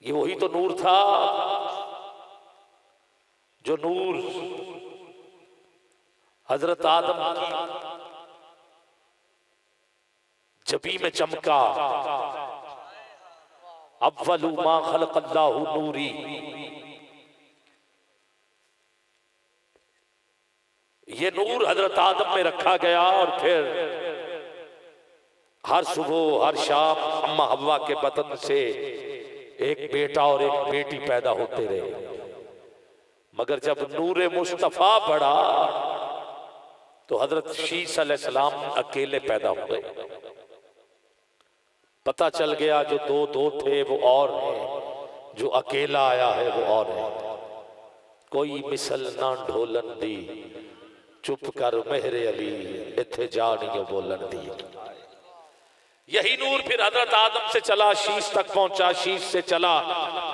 ये वही तो नूर था जो नूर हजरत आदम की जबी में चमका। अव्वलु मा खलक़ल्लाहु नूरी, ये नूर हजरत आदम में रखा गया और फिर हर सुबह हर शाम अम्मा हव्वा के बतन से एक बेटा और एक बेटी पैदा होते रहे। मगर जब नूरे मुस्तफा बढ़ा तो हजरत शीस अलैहिस्सलाम अकेले पैदा हुए। पता चल गया जो दो थे वो और है, जो अकेला आया है वो और है। कोई मिसल ना ढोलन दी, चुप कर मेहरे अली, इत्थे जा नहीं बोलन दी। यही नूर फिर हजरत आदम से चला, शीश तक पहुंचा, शीश से चला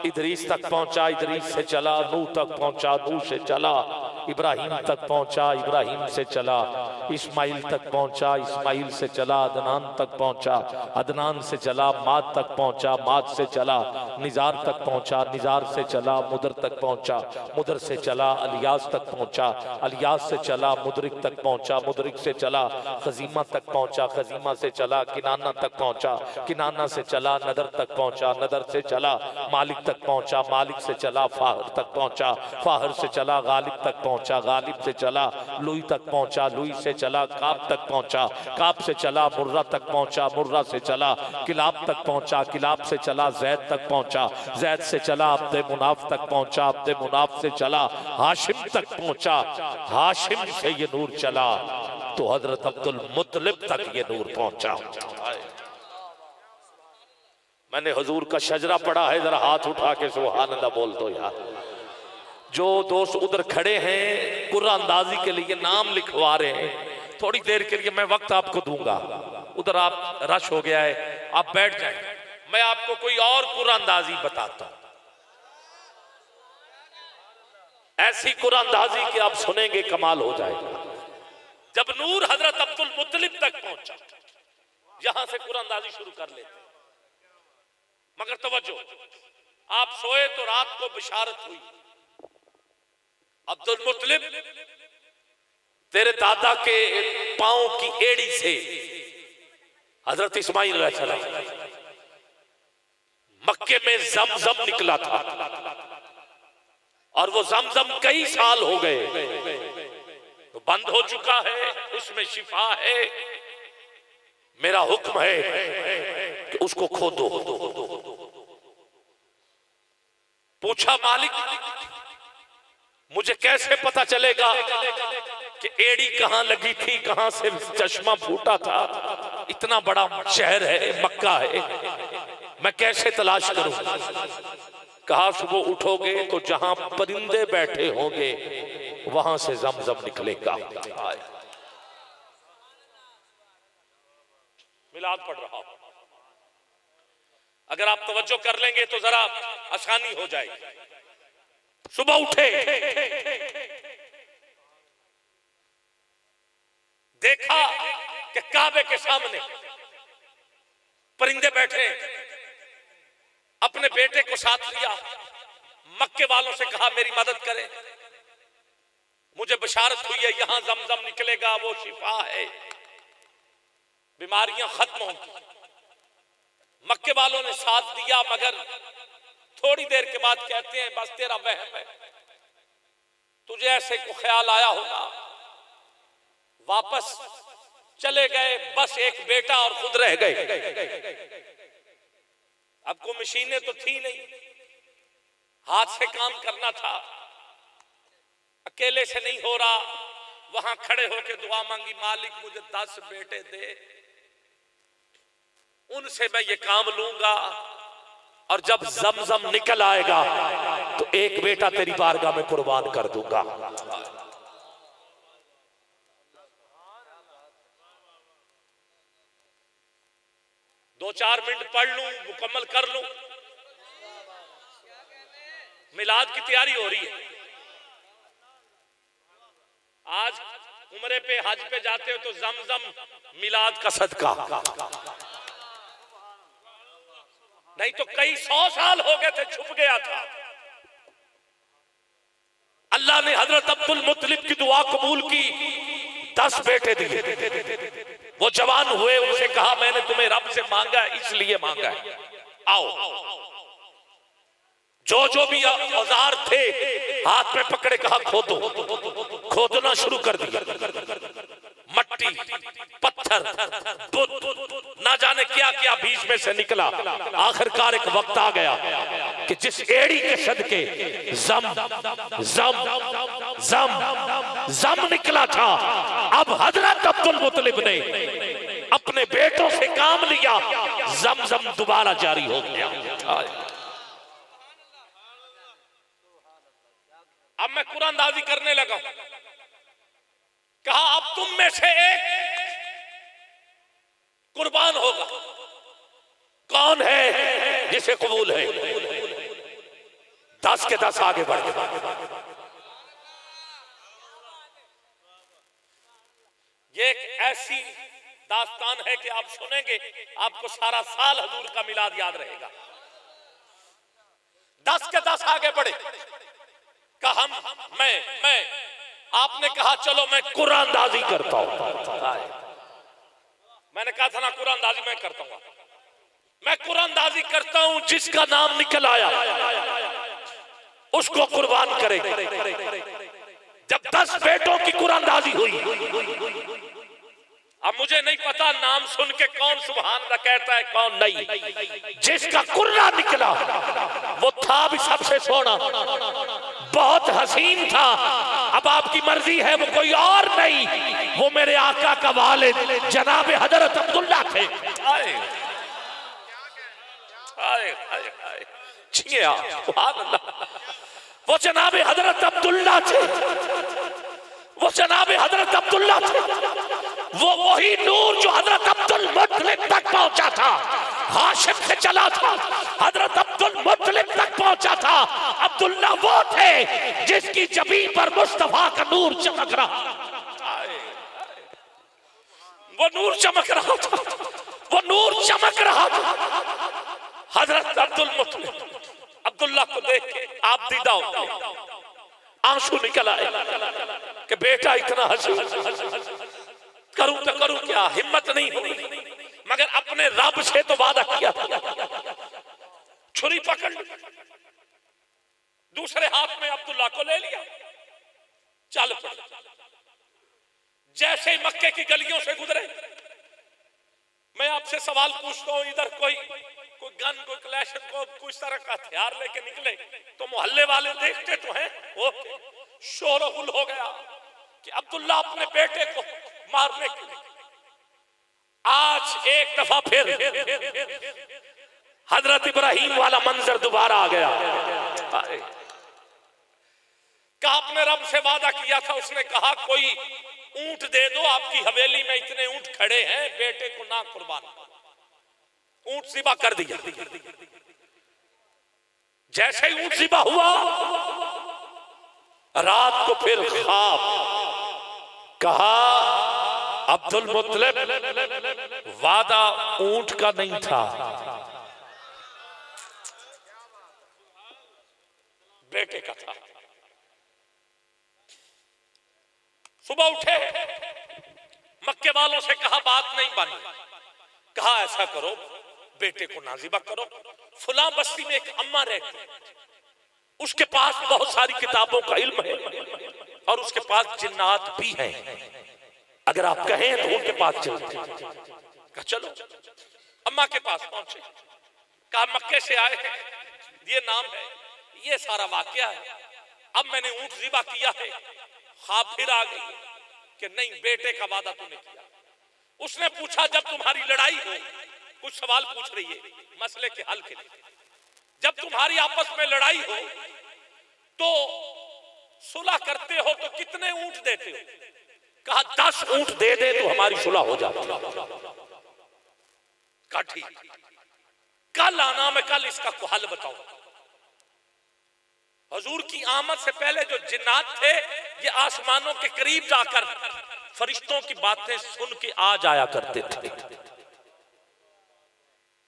इदरीस तक पहुंचा, इदरीस से चला नूह तक पहुंचा, नूह से चला इब्राहिम तक पहुंचा, इब्राहिम से चला इस्माइल तक पहुंचा, इस्माइल से चला अदनान तक पहुंचा, अदनान से चला माद तक पहुंचा, माद से चला निजार तक पहुंचा, निजार से चला मुदर तक पहुंचा, मुदर से चला अलियास तक पहुंचा, अलियास से चला मुदरिक तक पहुंचा, मुदरिक से चला खजीमा तक पहुंचा, खजीमा से चला किनाना तक पहुंचा, किनाना से चला नदर तक पहुंचा, नदर से चला मालिक तक पहुंचा, मालिक से चला फाहर तक पहुंचा, फाहर से चला गालिब तक पहुंचा, गालिब से चला लुई तक पहुंचा, लुई से चला काब तक पहुंचा, काब से चला मुर्रा तक पहुंचा, मुर्रा से चला किलाब तक पहुंचा, किलाब से चला जैद तक पहुंचा, जैद से चला अब्दे मुनाफ तक पहुंचा, अब्दे मुनाफ से चला हाशिम तक पहुंचा, हाशिम से ये नूर चला तो हजरत अब्दुल मुत्तलिब तक ये नूर पहुंचा। मैंने हुजूर का शजरा पढ़ा है, जरा हाथ उठा के सुभान अल्लाह बोल दो यार। जो दोस्त उधर खड़े हैं कुरान अंदाजी के लिए नाम लिखवा रहे हैं, थोड़ी देर के लिए मैं वक्त आपको दूंगा। उधर आप रश हो गया है, आप बैठ जाएं, मैं आपको कोई और कुरान अंदाजी बताता हूं। ऐसी कुरान अंदाजी कि आप सुनेंगे कमाल हो जाएगा। जब नूर हजरत अब्दुल मुत्तलिब तक पहुंचा, यहां से कुरान अंदाजी शुरू कर लेते। मगर तवज्जो, आप सोए तो रात को बिशारत हुई, अब्दुल मुत्तलिब तेरे दादा के पांव की एड़ी से हजरत इस्माइल अलैहिस्सलाम मक्के में जमजम निकला था और वो जमजम कई साल हो गए तो बंद हो चुका है, उसमें शिफा है। मेरा हुक्म है कि उसको खोदो। पूछा मालिक मुझे कैसे पता चलेगा कि एड़ी कहां लगी थी, कहां से चश्मा फूटा था? इतना बड़ा शहर है, मक्का है, मैं कैसे तलाश करूं? कहा सुबह उठोगे तो जहां परिंदे बैठे होंगे वहां से जमजम निकलेगा। मिलाद पढ़ रहा हूं, अगर आप तवज्जो कर लेंगे तो जरा आसानी हो जाएगी। सुबह उठे, देखा कि काबे के सामने परिंदे बैठे, अपने बेटे को साथ लिया, मक्के वालों से कहा मेरी मदद करें, मुझे बशारत हुई है यहां जमजम निकलेगा, वो शिफा है, बीमारियां खत्म होंगी। मक्के वालों ने साथ दिया, मगर थोड़ी देर के बाद कहते हैं बस तेरा वहम है, तुझे ऐसे को ख्याल आया होगा। वापस चले गए, बस एक बेटा और खुद रह गए। अब को मशीनें तो थी नहीं, हाथ से काम करना था, अकेले से नहीं हो रहा। वहां खड़े होकर दुआ मांगी, मालिक मुझे 10 बेटे दे, उनसे मैं ये काम लूंगा और जब जमजम निकल आएगा तो एक बेटा तेरी बारगाह में कुर्बान कर दूंगा। दो चार मिनट पढ़ लूं, मुकम्मल कर लूं, मिलाद की तैयारी हो रही है। आज उम्रे पे हज पे जाते हो तो जमजम मिलाद का सदका। नहीं तो कई 100 साल हो गए थे, छुप गया था। अल्लाह ने हजरत अब्दुल मुत्तलिब की दुआ कबूल की, 10 बेटे दिए। वो जवान हुए, उनसे कहा मैंने तुम्हें रब से मांगा इसलिए मांगा है, आओ। जो भी औजार थे हाथ में पकड़े, कहा खोदो। खोदना शुरू कर दिया, मट्टी, पत्थर, ना जाने क्या क्या बीच में से निकला। आखिरकार एक वक्त आ गया कि जिस एड़ी के सदके जम जम जम जम निकला था, अब हजरत अब्दुल मुत्तलिब ने अपने बेटों से काम लिया, जम दोबारा जारी हो गया। अब मैं कुरानदाजी करने लगा, कहा अब तुम में से एक कुर्बान होगा। कौन है जिसे कबूल है? 10 के 10 आगे बढ़ गए। ये एक ऐसी दास्तान है कि आप सुनेंगे आपको सारा साल हजूर का मिलाद याद रहेगा। 10 के 10 आगे बढ़े, कहा मैं आपने कहा चलो मैं कुरानदाजी करता हूं। मैंने कहा था ना कुरानदाजी मैं करता हूं, मैं कुरानदाजी करता हूं, जिसका नाम निकल आया उसको कुर्बान करे। जब 10 बेटों की कुरानदाजी हुई, अब मुझे नहीं पता नाम सुन के कौन सुभान अल्लाह कहता है कौन नहीं। जिसका कुर्रा निकला वो था भी सबसे सोना, बहुत हसीन था। अब आपकी मर्जी है, वो कोई और नहीं, वो मेरे आका का वालिद जनाब हजरत अब्दुल्ला थे। आए आए आए छिया, सुभान अल्लाह। वो जनाब हजरत अब्दुल्ला थे, वो जनाब हजरत अब्दुल्ला थे। वो वही नूर जो हजरत अब्दुल मुत्तलिब तक पहुंचा था, हाशिम से चला था, हजरत अब्दुल मुत्तलिब तक पहुंचा था। अब्दुल्ला वो थे जिसकी जबीन पर मुस्तफा का नूर चमक रहा, वो नूर चमक रहा था, वो नूर चमक रहा था। हजरत अब्दुल मुत्तलिब अब्दुल्ला को देख के आप दीदा होते, आंसू निकल आए कि बेटा इतना हसीन, करूं तो करूं क्या, हिम्मत नहीं हुई। मगर अपने रब से तो वादा किया था। छुरी पकड़ ली, दूसरे हाथ में अब्दुल्ला को ले लिया, चल पड़े। जैसे ही मक्के की गलियों से गुजरे, मैं आपसे सवाल पूछता हूं, इधर कोई गन, कोई क्लैशन, कोई इस तरह का हथियार लेके निकले तो मोहल्ले वाले देखते तो हैं। ओके, शोरगुल हो गया कि अब्दुल्ला अपने बेटे को मारने के लिए। आज एक दफा फिर हजरत इब्राहिम वाला मंजर दोबारा आ गया। कहा अपने रब से वादा किया था, उसने कहा कोई ऊंट दे दो, आपकी हवेली में इतने ऊंट खड़े हैं, बेटे को ना कुर्बान। ऊंट ज़िबा कर दिया। जैसे ही ऊंट ज़िबा हुआ, रात को फिर ख्वाब, कहा अब्दुल मुत्तलिब वादा ऊंट का नहीं था, बेटे का था। सुबह उठे, मक्के वालों से कहा बात नहीं बनी, कहा ऐसा करो बेटे को नाजिबा करो। फुला बस्ती में एक अम्मा रहती है, उसके पास बहुत सारी किताबों का इल्म है और उसके पास जिन्नात भी हैं, अगर आप कहें तो उनके पास चलते। कहा चलो। अम्मा के पास पहुंचे, कहा मक्के से आए हैं, ये नाम है, ये सारा वाकया है, अब मैंने ऊंट ज़िबा किया है। ख्वाब फिर आ गई कि नहीं, बेटे का वादा तूने किया। उसने पूछा जब तुम्हारी लड़ाई हो, कुछ सवाल पूछ रही है मसले के हल के लिए, जब तुम्हारी आपस में लड़ाई हो तो सुलह करते हो तो कितने ऊंट देते हो? कहा 10 ऊंट दे दे तो हमारी सुलह हो जाती। कहा ठीक, कल आना, मैं कल इसका हल बताऊंगा। हुजूर की आमद से पहले जो जिन्नात थे, ये आसमानों के करीब जाकर फरिश्तों की बातें सुन के आ जाया करते थे।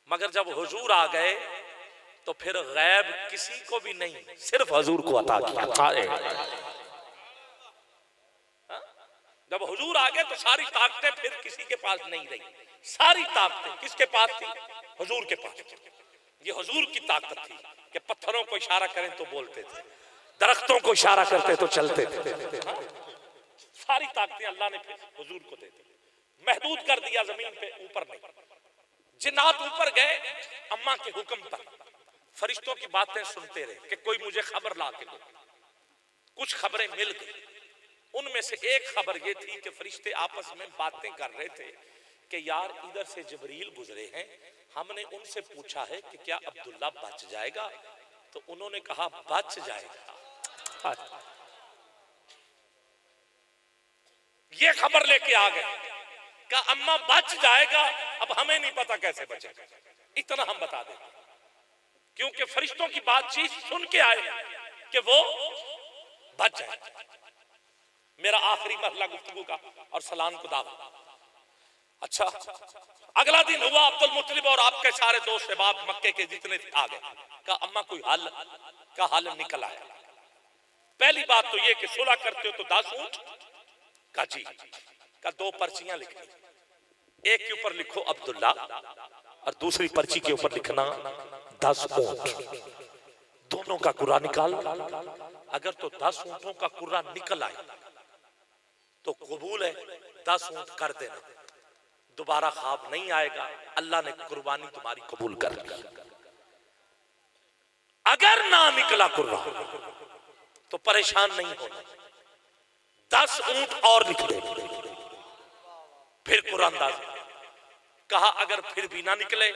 मगर जब हुजूर आ गए तो फिर गैब किसी को भी नहीं, सिर्फ हुजूर को अता किया। जब हुजूर आ गए तो सारी ताकतें फिर किसी के पास नहीं रही। सारी ताकतें किसके पास थी? हुजूर के पास। ये हुजूर की ताकत थी कि पत्थरों को इशारा करें तो बोलते थे, दरख्तों को इशारा करते तो चलते थे। सारी ताकतें अल्लाह ने फिर हुजूर को दे दी, महदूद कर दिया जमीन पे, ऊपर नहीं। जिन्नात ऊपर गए अम्मा के हुक्म पर, फरिश्तों की बातें सुनते रहे कि कोई मुझे खबर ला के दो। कुछ खबरें मिल गई, उनमें से एक खबर ये थी कि फरिश्ते आपस में बातें कर रहे थे कि यार इधर से जिब्रील गुजरे हैं, हमने उनसे पूछा है कि क्या अब्दुल्ला बच जाएगा, तो उन्होंने कहा बच जाएगा। ये खबर लेके आ गए कि अम्मा बच जाएगा, अब हमें नहीं पता कैसे बचेगा, इतना हम बता दें, क्योंकि फरिश्तों की बातचीत सुन के आए कि वो बच जाएगा। मेरा आखिरी मरहला गुफ्तगू का और सलाम को दावा। अच्छा, अगला दिन हुआ, अब्दुल मुत्तलिब और आपके सारे दोस्त शबाब मक्के के जितने आ गए। का अम्मा कोई हल का हल निकल आया। पहली बात तो ये कि सुलह करते हो तो 10 ऊंट का जी का 2 पर्चियां लिखनी, एक के ऊपर लिखो अब्दुल्ला और दूसरी पर्ची के ऊपर लिखना 10 ऊंट। दोनों का कुर्रा निकाल, अगर तो 10 ऊंटों का कुर्रा निकल आए तो कबूल है, 10 ऊंट कर देना, दोबारा ख्वाब नहीं आएगा, अल्लाह ने कुर्बानी तुम्हारी कबूल कर ली। अगर ना निकला कुर्रा तो परेशान नहीं होना, 10 ऊंट और लिख दे। फिर कुरानदाज कहा अगर फिर भी ना निकले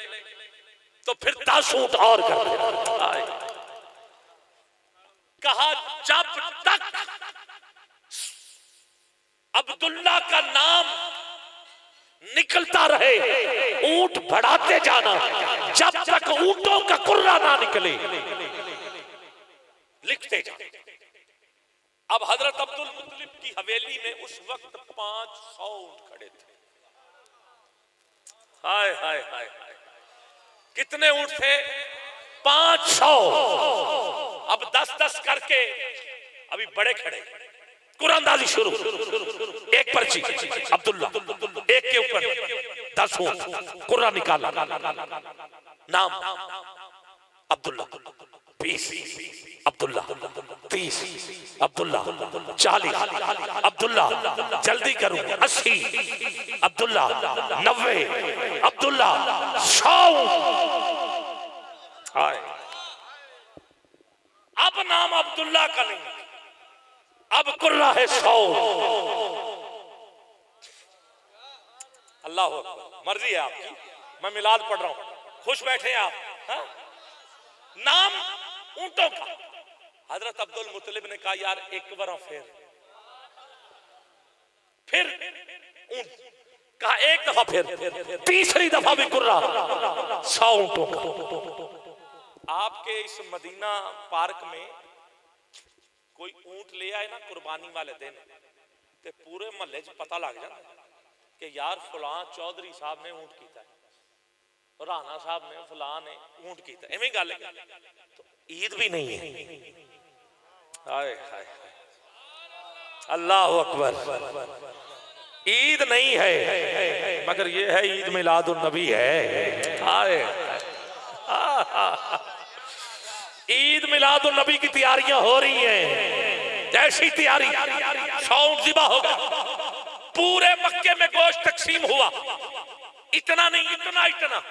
तो फिर 10 ऊंट और कर दे। कहा जब तक अब्दुल्ला का नाम निकलता रहे ऊंट बढ़ाते जाना, जब तक ऊंटों का कुर्रा ना निकले लिखते जाना। अब हजरत अब्दुल मुत्तलिब की हवेली में उस वक्त 500 ऊंट खड़े थे। हाय हाय हाय हाय, कितने ऊंट थे? 500। अब 10-10 करके अभी बड़े खड़े, कुरानदाजी शुरू। एक पर्ची अब्दुल्ला, एक के ऊपर 10 ऊंट, कुर्रा निकाला, नाम अब्दुल्ला, 20 अब्दुल्ला, 30 अब्दुल्ला, 40 अब्दुल्ला, जल्दी करूं 80 अब्दुल्ला, 90 अब्दुल्ला, 100। अब नाम अब्दुल्ला का नहीं, अब कुर्रा है 100। अल्लाह हू अकबर, मर्जी है आपकी, मैं मिलाद पढ़ रहा हूं, खुश बैठे हैं आप। हा? नाम ऊंटों का। हजरत अब्दुल मुत्तलिब ने कहा यार एक बार फिर ऊंट, कहा एक दफा फिर, तीसरी दफा भी कुर्रा, 100 ऊंटों का। आपके इस मदीना पार्क में कोई ऊंट ले आए ना कुर्बानी वाले दिन, ते पूरे महल्ले च पता लग जाता कि यार फलां चौधरी साहब ने ऊंट कीता है, राणा साहब ने फलां ने ऊंट कीता, एवं गल है। तो ईद भी नहीं है। हाय हाय, अल्लाह अकबर, ईद नहीं है मगर ये है ईद मिलादुन नबी है। हाय, ईद मिलादुन नबी की तैयारियां हो रही हैं। जैसी तैयारी 100 ऊंट ज़िबा होगा, पूरे मक्के में गोश्त तकसीम हुआ। इतना नहीं, इतना इतना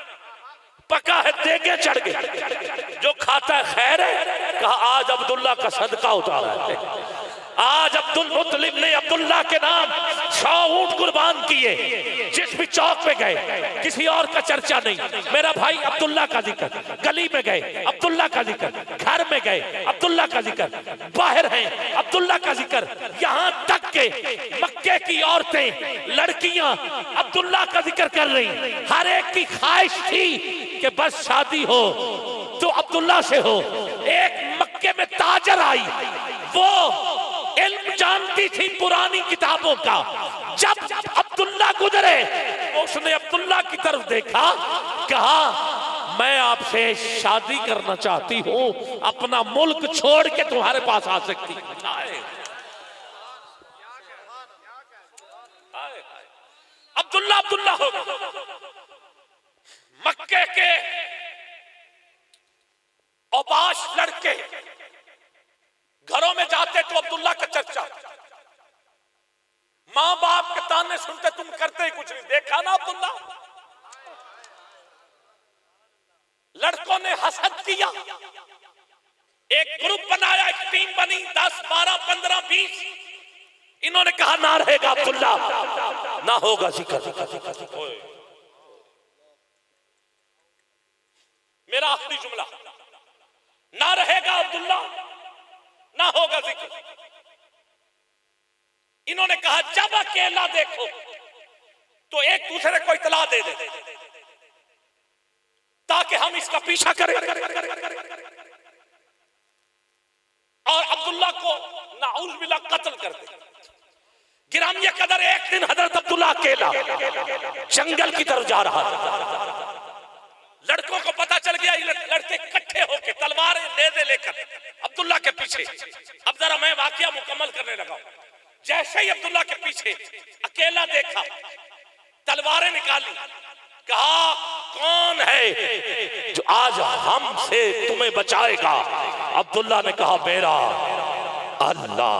पका है, देगे चढ़ गए। जो खाता है खैर है। कहा आज अब्दुल्ला का सदका उतारा है। आज अब्दुल मुत्तलिब ने अब्दुल्ला के नाम 100 ऊंट कुर्बान किए। जिस भी चौक पे गए किसी और का चर्चा नहीं, मेरा भाई अब्दुल्ला का जिक्र, गली में गए अब्दुल्ला का जिक्र, घर में गए अब्दुल्ला का जिक्र, बाहर हैं अब्दुल्ला का जिक्र, यहाँ तक के मक्के की औरतें लड़कियां अब्दुल्ला का जिक्र कर रही। हर एक की ख्वाहिश थी कि बस शादी हो तो अब्दुल्ला से हो। एक मक्के में ताजर आई, वो इल्म जानती थी पुरानी किताबों का। जब अब्दुल्ला गुजरे उसने अब्दुल्ला की तरफ देखा, कहा मैं आपसे शादी करना चाहती हूं, अपना मुल्क छोड़ के तुम्हारे पास आ सकती। अब्दुल्ला अब्दुल्ला हो गया। मक्के के औबाश लड़के घरों में जाते तो अब्दुल्ला का चर्चा, मां बाप के ताने सुनते, तुम करते ही कुछ नहीं। देखा ना अब्दुल्ला, लड़कों ने हसद किया, एक ग्रुप बनाया, एक टीम बनी, 10 12 15 20। इन्होंने कहा ना रहेगा अब्दुल्ला, ना होगा जिक्र। मेरा आखिरी जुमला, ना रहेगा अब्दुल्ला, ना होगा जिक्र। इन्होंने कहा जब अकेला देखो तो एक दूसरे को इतला दे दे ताकि हम इसका पीछा करें और अब्दुल्ला को नाउज़ बिल्लाह कत्ल कर दे। गिरामिया कदर एक दिन हजरत अब्दुल्ला अकेला जंगल की तरफ जा रहा था। लड़कों को पता चल गया, लड़के इकट्ठे होकर तलवारें नेज़े लेकर अब्दुल्ला के पीछे। अब जरा मैं वाकया मुकम्मल करने लगा। जैसे ही अब्दुल्ला के पीछे अकेला देखा, तलवारें निकाली, कहा कौन है जो आज हमसे तुम्हें बचाएगा? अब्दुल्ला ने कहा मेरा अल्लाह।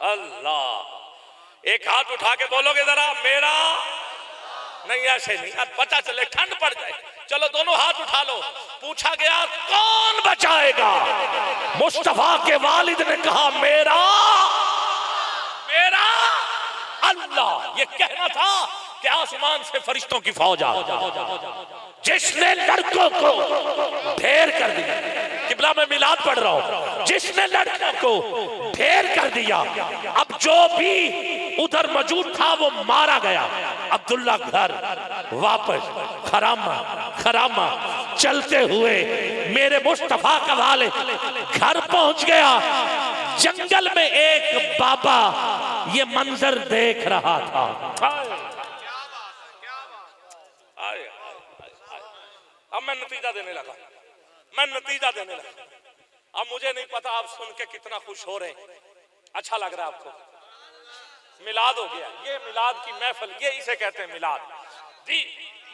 अल्लाह। एक हाथ उठा के बोलोगे जरा, मेरा नहीं, ऐसे नहीं, अब पता चले ठंड पड़ जाए। चलो दोनों हाथ उठा लो। पूछा गया कौन बचाएगा? मुस्तफा के वालिद ने कहा मेरा मेरा अल्लाह। ये कहना था कि आसमान से फरिश्तों की फौज आ, जिसने लड़कों को ढेर कर दिया। किबला में मिलाद पढ़ रहा हूं, जिसने लड़कों को ढेर कर दिया। अब जो भी उधर मौजूद था वो मारा गया। अब्दुल्ला घर वापस खरामा खरामा चलते हुए मेरे मुस्तफा का वालिद घर पहुंच गया। जंगल में एक बाबा ये मंजर देख रहा था। अब मैं नतीजा देने लगा, अब मुझे नहीं पता आप सुन के कितना खुश हो रहे हैं। अच्छा लग रहा है आपको? मिलाद हो गया, ये मिलाद की महफिल, ये इसे कहते हैं मिलाद। जी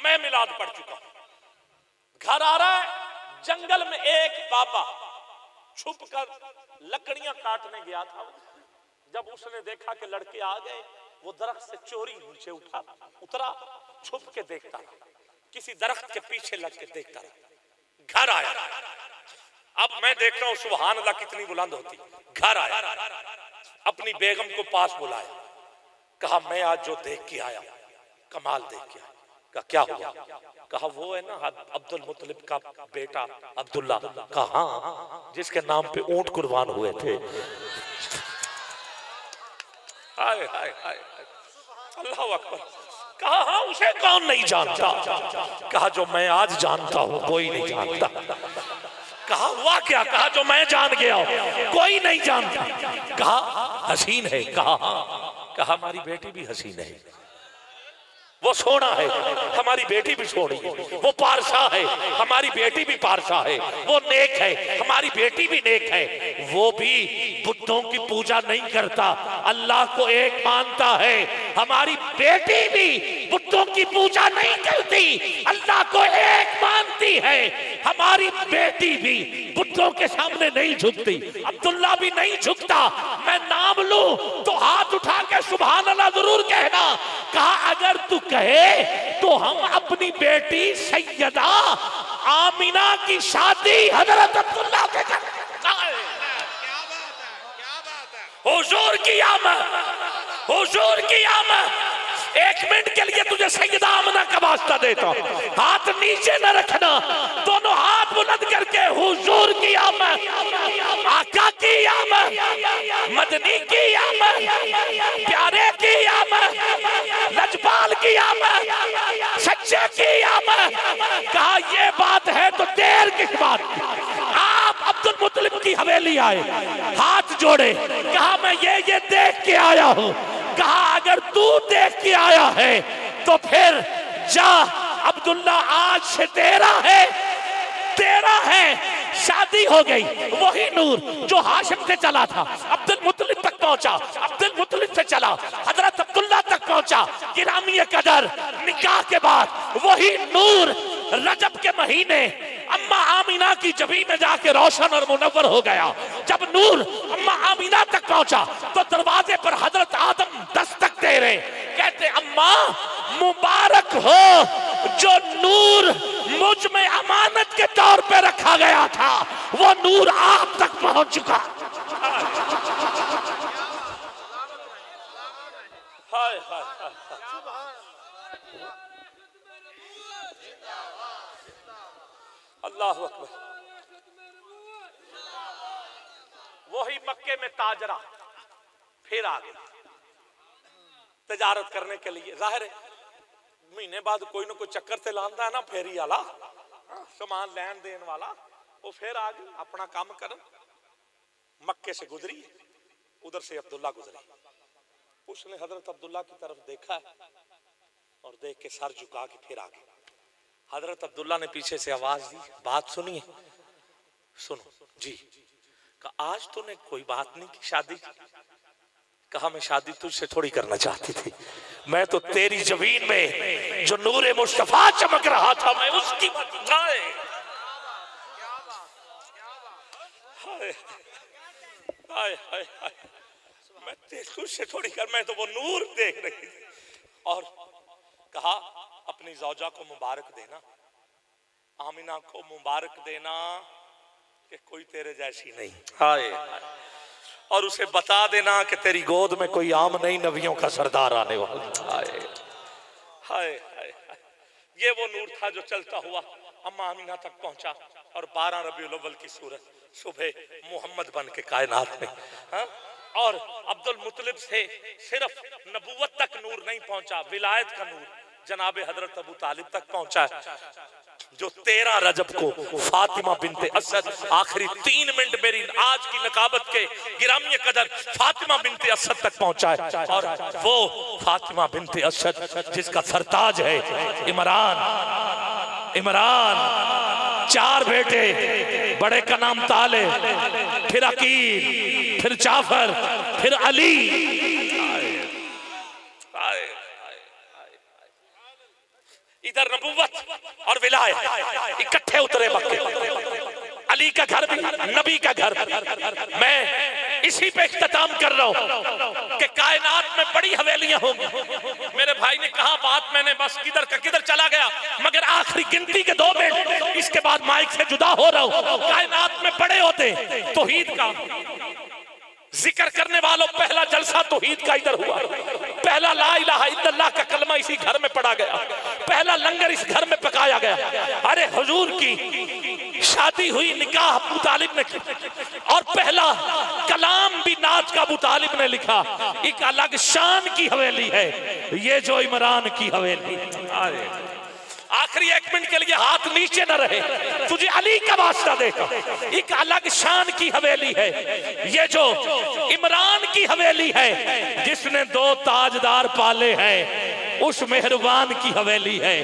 मैं मिलाद पढ़ चुका हूं। घर आ रहा है, जंगल में एक बाबा छुपकर लकड़ियां काटने गया था। जब उसने देखा कि लड़के आ गए, वो दरख्त से चोरी नीचे उतरा, छुप के देखता, किसी दरख्त के पीछे लग के देखता। घर आया, अब मैं देख रहा हूं सुभान अल्लाह कितनी बुलंद होती। घर आया, अपनी बेगम को पास बुलाया, कहा मैं आज जो देख के आया कमाल देख के आया। कहा क्या हुआ? कहा वो है ना अब्दुल मुत्तलिब का बेटा अब्दुल्ला। कहा हाँ, जिसके नाम पे ऊंट कुर्बान हुए थे। हाय हाय हाय, अल्लाह अकबर। कहा हाँ, उसे कौन नहीं जानता? कहा जो मैं आज जानता हूं कोई नहीं जानता। कहा हुआ क्या? कहा जो मैं जान गया हूं कोई नहीं जानता। कहा हसीन है? कहा हाँ। कहा हमारी बेटी भी हसीन है, वो सोना है, हमारी बेटी भी सोनी है। वो पारसा है, हमारी बेटी भी पारसा है। वो नेक है, हमारी बेटी भी नेक है। वो भी बुतों की पूजा नहीं करता, अल्लाह को एक मानता है। हमारी बेटी भी बुतों की पूजा नहीं करती, अल्लाह को एक मानती है। हमारी बेटी भी बुतों के सामने नहीं झुकती, अब्दुल्ला भी नहीं झुकता। मैं नाम लूं तो हाथ उठा के सुभान अल्लाह जरूर कहना। कहा अगर तू कहे तो हम अपनी बेटी सैयदा आमिना की शादी हजरत अब्दुल्ला के हुजूर की आमद, हुजूर की आमद। एक मिनट के लिए तुझे सैयदा आमिना का वास्ता देता हूं, हाथ नीचे न रखना, दोनों हाथ बुलंद करके हुजूर की आमद, आका की आमद, मदनी की आमद, प्यारे की आमद, लजपाल की आमद, सच्चे की आमद। कहा ये बात है तो देर किस बात की? आप अब्दुल मुत्तलिब की हवेली आए, हाथ जोड़े, कहा मैं ये देख के आया हूं। कहा अगर तू देख के आया है तो फिर जा अब्दुल्ला, आज से तेरा है, शादी हो गई। वही नूर जो हाशिम से चला था अब्दुल मुत्तलिब तक पहुंचा, अब्दुल मुत्तलिब से चला हजरत अब्दुल्ला तक पहुंचा। गिरामी कदर निकाह के बाद वही नूर रजब के महीने अम्मा आमीना की जबी में जाके रोशन और मुनव्वर हो गया। जब नूर अम्मा आमीना तक पहुंचा तो दरवाजे पर हजरत आदम दस्तक दे रहे, कहते अम्मा मुबारक हो, जो नूर मुझ में अमानत के तौर पे रखा गया था वो नूर आप तक पहुंच चुका। हाय हाय अल्लाह अकबर। वही मक्के में ताजरा फिर आ गया तजारत करने के लिए। जाहिर है महीने बाद कोई ना कोई चक्कर से लांदा है ना, फेरी वाला सामान लैन देन वाला, वो फिर आ गई अपना काम कर। मक्के से गुजरी, उधर से अब्दुल्ला गुजरी। उसने हजरत अब्दुल्ला की तरफ देखा और देख के सर झुका के फिर आ गई। हजरत अब्दुल्ला ने पीछे से आवाज दी, बात सुनिए। सुनो जी। कहा आज तूने कोई बात नहीं की शादी की? कहा मैं शादी तुझसे थोड़ी करना चाहती थी, मैं तो तेरी जमीन में जो नूरे मुस्तफा चमक रहा था मैं उसकी हाय हाय हाय हाय, मैं तुझसे थोड़ी कर, मैं तो वो नूर देख रही थी। और कहा अपनी जौजा को मुबारक देना, आमिना को मुबारक देना कि कोई तेरे जैसी नहीं। हाय और उसे बता देना कि तेरी गोद में कोई आम नहीं, नबियों का सरदार आने वाला। हाय हाय हाय, ये वो नूर था जो चलता हुआ अम्मा आमिना तक पहुंचा और 12 रबीउल अव्वल की सूरत सुबह मोहम्मद बन के कायनात में। हाँ? और अब्दुल मुत्तलिब से सिर्फ नबूवत तक नूर नहीं पहुंचा, विलायत का नूर जनाबे हजरत अबू तालिब तक पहुंचा, जो 13 रजब को फातिमा बिनते असद, आखिरी 3 मिनट मेरी आज की नकाबत के गिरामी कदर फातिमा बिनते असद तक पहुंचा है। और वो फातिमा बिनते असद जिसका सरताज है इमरान 4 बेटे, बड़े का नाम ताले, फिर अकील, फिर जाफर, फिर अली। इधर नबूवत और विलायत इकट्ठे उतरे मक्के। अली का घर भी, नबी का घर। मैं इसी पे इख्तिताम कर रहा हूं कि कायनात में बड़ी हवेलियां होंगी। मेरे भाई ने कहा बात मैंने बस किधर का किधर चला गया, मगर आखिरी गिनती के 2 मिनट, इसके बाद माइक से जुदा हो रहा हूं। कायनात में बड़े होते तौहीद का जिक्र करने वालों, पहला जलसा तौहीद का इधर हुआ, पहला ला इलाहा इल्लल्लाह का कलमा इसी घर में पढ़ा गया, पहला लंगर इस घर में पकाया गया। अरे हुजूर की शादी हुई, निकाह अबू तालिब ने की, और पहला कलाम भी नाच का अबू तालिब ने लिखा। एक अलग शान की हवेली है ये जो इमरान की हवेली। आखिरी 1 मिनट के लिए हाथ नीचे न रहे, तुझे अली का वास्ता देखा। एक अलग शान की हवेली है ये जो इमरान की हवेली है, जिसने 2 ताजदार पाले हैं, उस मेहरबान की हवेली है।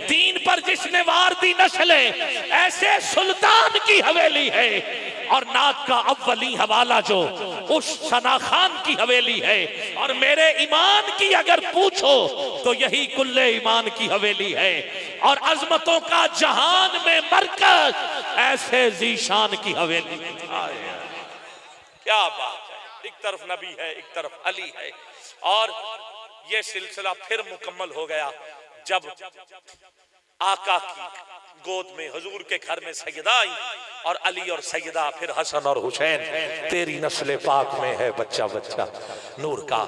दीन पर जिसने वार दी नस्लें, ऐसे सुल्तान की हवेली है। और नात का अव्वली हवाला जो उस सना खान की हवेली है। और मेरे ईमान की अगर पूछो तो यही कुल्ले ईमान की हवेली है। और अजमतों का जहान में मरकज ऐसे जीशान की हवेली। क्या बात है, एक तरफ नबी है, एक तरफ अली है। और ये सिलसिला फिर मुकम्मल हो गया जब आका की गोद में हुजूर के घर में सैयदा आई, और अली और सैयदा, फिर हसन और हुसैन। तेरी नस्ल पाक में है बच्चा बच्चा नूर का।